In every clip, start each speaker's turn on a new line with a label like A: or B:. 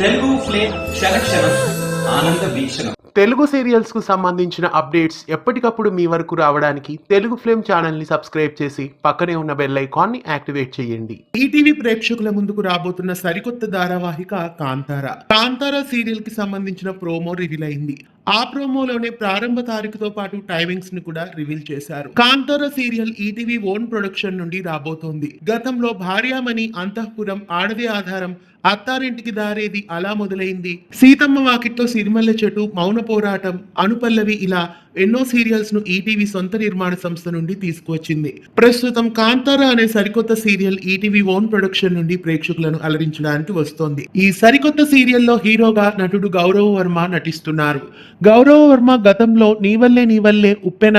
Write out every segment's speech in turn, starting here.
A: Telugu flame క్షణక్షణం ఆనంద వీక్షణం.
B: Telugu serials కు సంబంధించిన అప్డేట్స్ ఎప్పటికప్పుడు మీ వరకు రావడానికి తెలుగు ఫ్లేమ్ ఛానల్ ని సబ్స్క్రైబ్ చేసి పక్కనే ఉన్న బెల్ ఐకాన్ ని యాక్టివేట్ చేయండి. ఈటీవీ ప్రేక్షకుల ముందుకు రాబోతున్న సరికొత్త ధారావాహిక కాంతారా సీరియల్ కి సంబంధించిన ప్రోమో రివీల్ అయింది. ఆ ప్రోమోలోనే ప్రారంభ తారీఖుతో పాటు టైమింగ్స్ ని కూడా రివీల్ చేశారు. Kantara serial ETV own production నుండి రాబోతోంది. గతంలో భార్యామణి, అంతఃపురం, ఆడదే ఆధారం, అత్తారింటికి దారేది అలా మొదలైంది, సీతమ్మ వాకిట్లో సిరిమల్లె చెట్టు, మౌన పోరాటం, అనుపల్లవి ఇలా ఎన్నో సీరియల్స్ ను ఈటీవీ సొంత నిర్మాణ సంస్థ నుండి తీసుకువచ్చింది. ప్రస్తుతం కాంతారా అనే సరికొత్త సీరియల్ ఈటీవీ ఓన్ ప్రొడక్షన్ నుండి ప్రేక్షకులను అలరించడానికి వస్తోంది. ఈ సరికొత్త సీరియల్లో హీరోగా నటుడు గౌరవ్ వర్మ నటిస్తున్నారు. గౌరవ్ వర్మ గతంలో నీవల్లే, ఉప్పెన,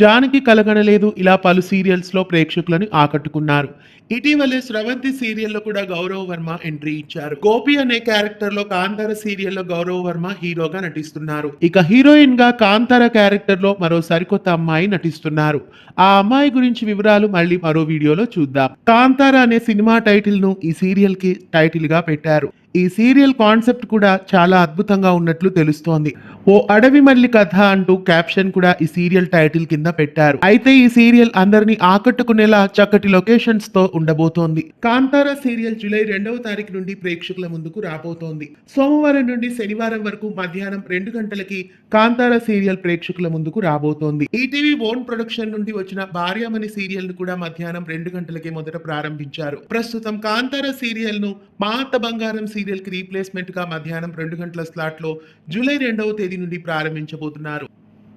B: జానకి కలగనలేదు ఇలా పలు సీరియల్స్ లో ప్రేక్షకులను ఆకట్టుకున్నారు. ఇటీవలే స్రవంతి సీరియల్లో కూడా గౌరవ్ వర్మ ఎంట్రీ ఇచ్చారు. గోపి అనే క్యారెక్టర్ లో కాంతార సీరియల్లో గౌరవ్ వర్మ హీరోగా నటిస్తున్నారు. ఇక హీరోయిన్ గా కాంతార క్యారెక్టర్ లో మరో సరికొత్త అమ్మాయి నటిస్తున్నారు. ఆ అమ్మాయి గురించి వివరాలు మళ్ళీ మరో వీడియోలో చూద్దాం. కాంతార అనే సినిమా టైటిల్ ను ఈ సీరియల్ కి టైటిల్ గా పెట్టారు. ఈ సీరియల్ కాన్సెప్ట్ కూడా చాలా అద్భుతంగా ఉన్నట్లు తెలుస్తోంది. ఓ అడవి మల్లి కథ అంటూ క్యాప్షన్ కూడా ఈ సీరియల్ టైటిల్ కింద పెట్టారు. అయితే ఈ సీరియల్ అందరినీ ఆకట్టుకునేలా చక్కటి లొకేషన్స్ తో ఉండబోతోంది. కాంతారా సీరియల్ జూలై 2వ తారీఖు నుండి ప్రేక్షకుల ముందుకు రాబోతోంది. సోమవారం నుండి శనివారం వరకు మధ్యాహ్నం 2 గంటలకి కాంతారా సీరియల్ ప్రేక్షకుల ముందుకు రాబోతోంది. ఈటీవీ ఓన్ ప్రొడక్షన్ నుండి వచ్చిన భార్యామణి సీరియల్ ను కూడా మధ్యాహ్నం 2 గంటలకే మొదట ప్రారంభించారు. ప్రస్తుతం కాంతారా సీరియల్ ను మా అత్త బంగారం సీరియల్ కి రీప్లేస్మెంట్ గా మధ్యాహ్నం 2 గంటల స్లాట్ లో జూలై 2వ తేదీ నుండి ప్రారంభించబోతున్నారు.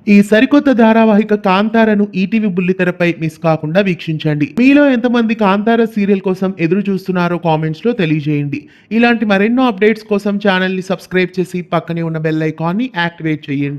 B: ఈ సరికొత్త ధారావాహిక కాంతారను ఈటీవీ బుల్లితెరపై మిస్ కాకుండా వీక్షించండి. మీలో ఎంతమంది కాంతార సీరియల్ కోసం ఎదురు చూస్తున్నారో కామెంట్స్ లో తెలియజేయండి. ఇలాంటి మరెన్నో అప్డేట్స్ కోసం ఛానల్ ని సబ్స్క్రైబ్ చేసి పక్కనే ఉన్న బెల్ ఐకాన్ ని యాక్టివేట్ చేయండి.